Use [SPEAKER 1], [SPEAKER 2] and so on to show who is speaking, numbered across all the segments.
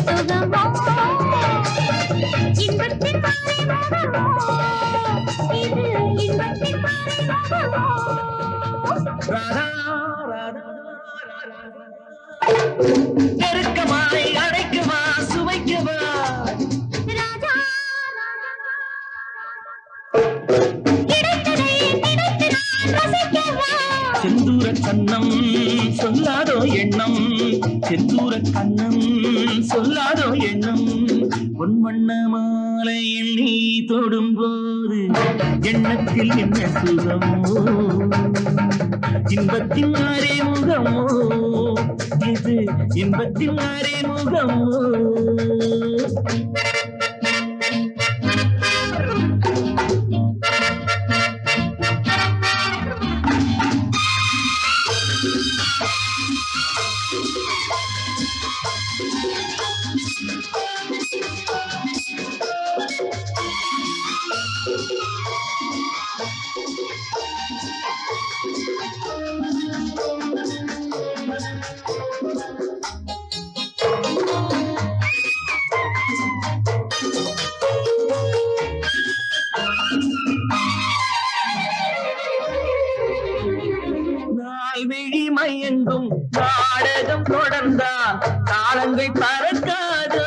[SPEAKER 1] சுகமோ இன்பத்தின் மறைமுகமோ இது இன்பத்தின் மறைமுகமோ
[SPEAKER 2] ராதா ராதா நெருக்கமாய் அடைக்கவா சுவைக்கவா
[SPEAKER 1] ராஜா கிடைத்ததை கிடைத்து நான் ரசிக்கவா
[SPEAKER 2] செந்தூர கண்ணம் சொல்லாதோ எண்ணம் செந்தூர கண்ணம் சொல்லாதோ எண்ணம் பொன்வண்ண மாலையில் நீ தொடும்போது எண்ணத்தில் என்ன சுகமோ இன்பத்தின் அறிமுகமோ இது இன்பத்தின் அறிமுகமோ நால்விழி மயங்கும் நாடகம் தொடர்ந்தால் காலங்கள் பறக்காதோ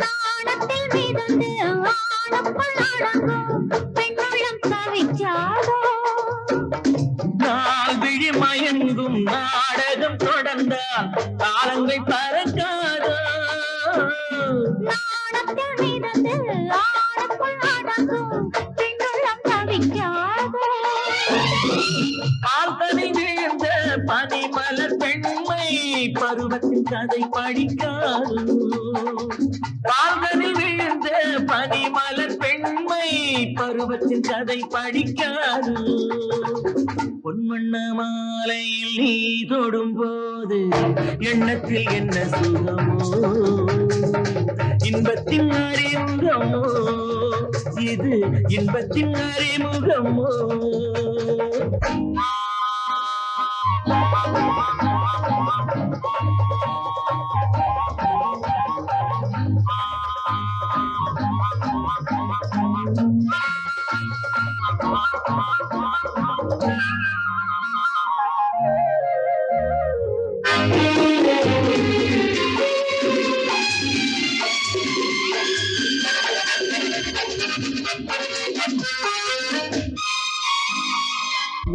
[SPEAKER 1] நாணத்தில் மிதந்து ஆணுக்குள் அடங்கும் பெண்ணுள்ளம் தவிச்சாதோ
[SPEAKER 2] நால்விழி மயங்கும் நாடகம் தொடர்ந்தால் காலங்கள் பறக்காதோ
[SPEAKER 1] நாணத்தில் மிதந்து ஆணுக்குள் அடங்கும் பெண்ணுள்ளம் தவிச்சாதோ
[SPEAKER 2] பால்கனை விழுந்த பனிமலர் பெண்மை பருவத்தின் கதை படிக்காது பால்கனை விழுந்த பனிமலர் பெண்மை பருவத்தின் கதை படிக்காது பொன்வண்ண மாலையில் நீ தொடும்போது எண்ணத்தில் என்ன சுகமோ இன்பத்தின் அறிமுகமோ இது இன்பத்தின் அறிமுகமோ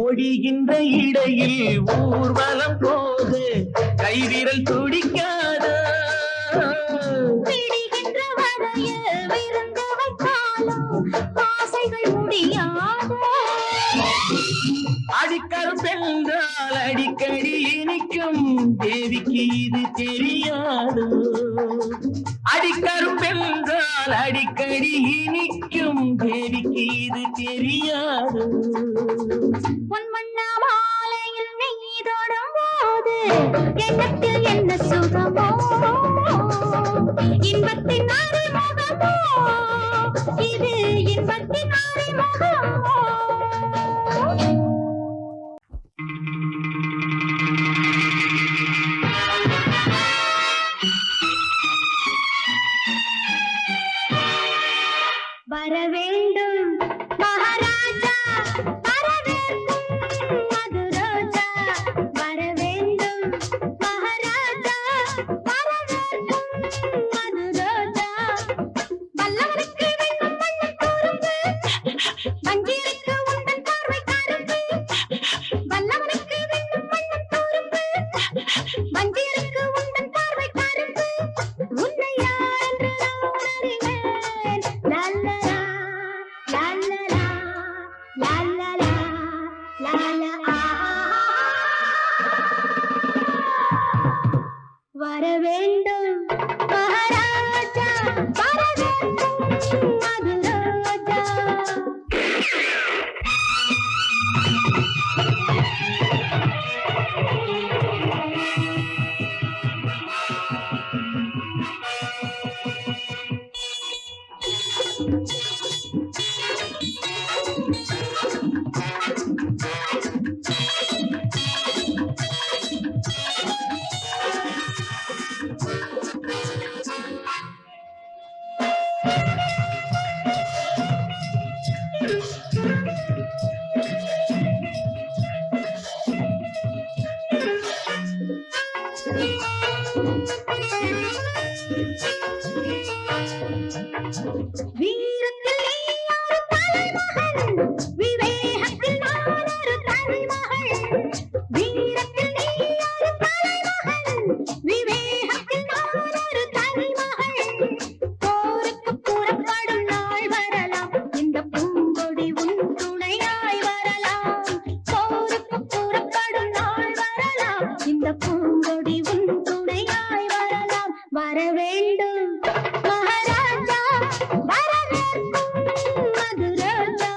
[SPEAKER 2] ஒடிகின்ற இடையில் ஊர்வலம் போது கைவிரல் துடிக்காத
[SPEAKER 1] விடுகின்ற வரைய விருந்து வைத்தாலும் ஆசைகள் முடியாது
[SPEAKER 2] அடிக்கரும் பெண்கள் அடிக்கடி இனிக்கும் தேவிக்கு இது தெரியாது அடிக்கரும் பெண்கள் அடிக்கடி இனிக்கும் தேவிக்கு இது தெரியாது
[SPEAKER 1] பொன்வண்ண மாலையில் நீ தொடும்போது எண்ணத்தில் என்ன சுகமோ இன்பத்தின் அறிமுகமோ இது இன்பத்தின் அறிமுகமோ வர வேண்டும் மகாராஜா வர வேண்டும் மதுராஜா வர வேண்டும் மகாராஜா வர வேண்டும் மதுராஜா வல்லவனுக்கு வேண்டும் மன்னன் கூறுங்க வஞ்சியருக்கு உந்தன் பார்வை கரும்பு வல்லவனுக்கு வேண்டும் மன்னன் கூறுங்க வஞ்சியருக்கு உந்தன் பார்வை கரும்பு உன்னை யார் என்று நான் அறிவேன் லல்லலா லல்லலா லல்லலா லல்லலா வர வேண்டும் மகாராஜா வர வேண்டும் மதுராஜா வீரத்தில் நீ ஒரு தலைமகன், விவேகத்தில் நான் ஒரு தலைமகள். வீரத்தில் நீ ஒரு தலைமகன், விவேகத்தில் நான் ஒரு தலைமகள். போருக்கு புறப்படும் நாள் வரலாம், இந்த பூங்கொடி உன் துணையாய் வரலாம். போருக்கு புறப்படும் நாள் வரலாம், இந்த பூங்கொடி உன் துணையாய் வரலாம். வர வேண்டும் மகாராஜா, வரவேற்கும் மதுராஜா.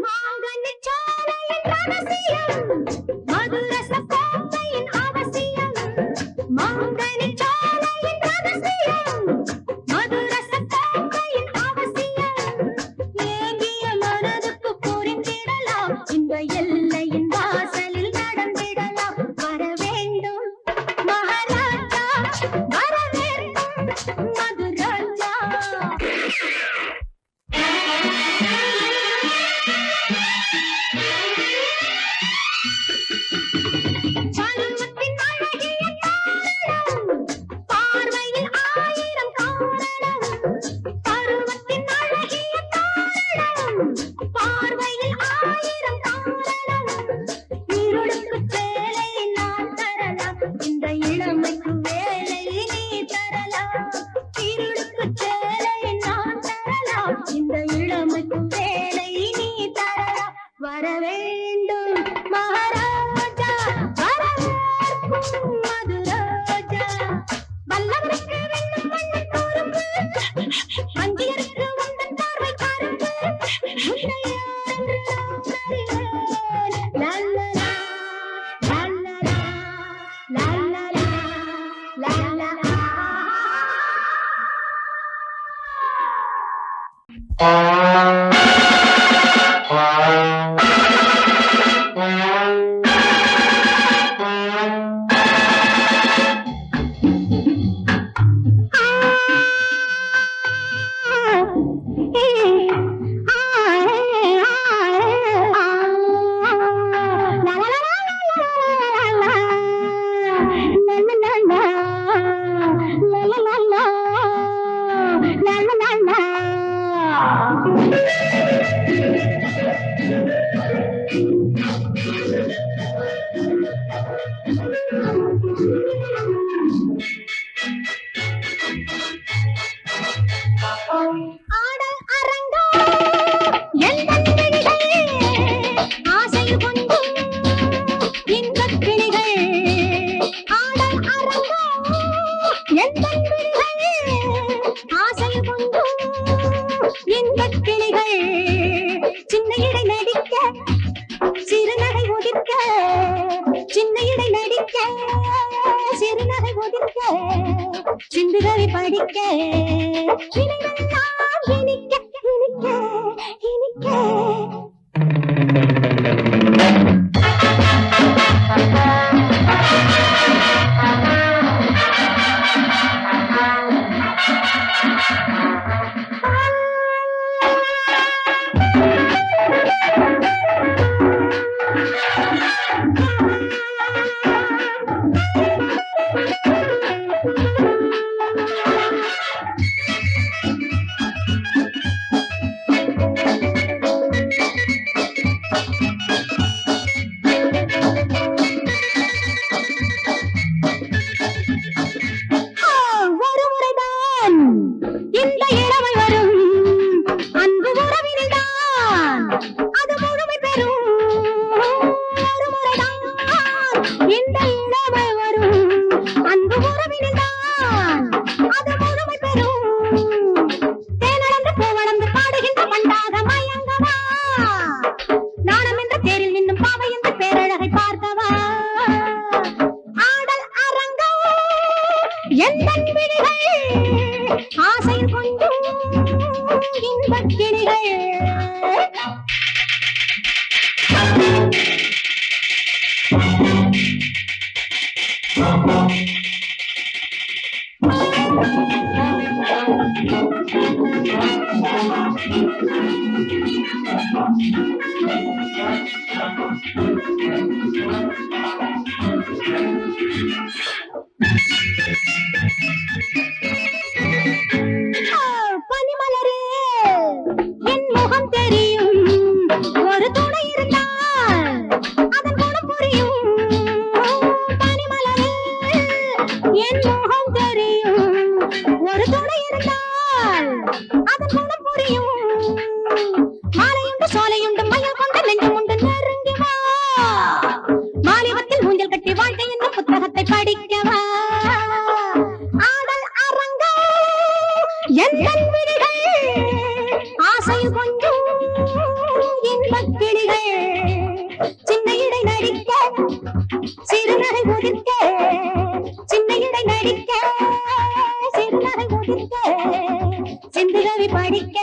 [SPEAKER 1] மாங்கனிச் சோலையின் ரகசியம், மதுரச கோப்பையின் அவசியம். மாங்கனிச் சோலையின் ரகசியம், மதுரச கோப்பையின் அவசியம். ஏங்கிய மனதுக்கு புரிந்திடலாம், இந்த எல்லையின் வாசலில் நடந்திடலாம். வர வேண்டும் மகாராஜா, வரவேற்கும் மதுராஜா. பருவத்தின் அழகிய காரணம், பார்வையில் ஆயிரம் காரணம். பருவத்தின் அழகிய காரணம், பார்வையில் ஆயிரம் காரணம். இருளுக்கு வேலை நான் தரலாம், இந்த இளமைக்கு வேலை நீ தரலாம். இருளுக்கு வேலை நான் தரலாம், இந்த இளமைக்கு வேலை நீ தரலாம். வர வேண்டும் மகாராஜா, வரவேற்கும் மதுராஜா. வல்லவனுக்கு வெல்லும் மண்ணை கூறும்பு, வஞ்சியருக்கு உந்தன் பார்வை காரும்பு. உன்னை யாரென்று நான் அறிவேன். லல்லலா, லல்லலா, லல்லலா, லல்லலா. ஆடல் அரங்கா எந்தன் விழிகளே, ஆசையில் கொஞ்சும் இன்பக் கிளிகள். ஆடல் அரங்கா எந்தன் விழிகளே, ஆசையில் கொஞ்சும் இன்பக் கிளிகள். சின்ன இடை நடிக்க, சிறுநகை உதிர்க்க, சின்ன இடை நடிக்க, சிறுநகை உதிர்க்க, சிந்துகவி படிக்க. இனிவெல்லாம் இனிக்க, இனிக்க, இனிக்க. எந்தன் விழிகள் ஆசையில் கொஞ்சம் இன்பக் கிளிகள். பனிமலரே என் முகம் தெரியும், ஒரு துணை இருந்தால் அதன் குணம் புரியும். பனிமலரே என் முகம் தெரியும், ஒரு துணை இருந்தால் அதன் குணம் புரியும். மாலையுண்டு சோலையுண்டு மயில் கொண்ட நெஞ்சமுண்டு நெருங்கி வா, மாலிவத்தில் ஊஞ்சல் கட்டி வாழ்க்கை என்ற புத்தகத்தை படிக்கவா. ஆடல் அரங்கம் எந்தன் விழிகள் ஆசையில் கொஞ்சம் இன்பக் கிளிகள். சின்ன இடை நடிக்க சிறுநகை உதிர்க்க, சின்ன இடை நடிக்க சிறுநகை உதிர்க்க, சிந்துகவி படிக்க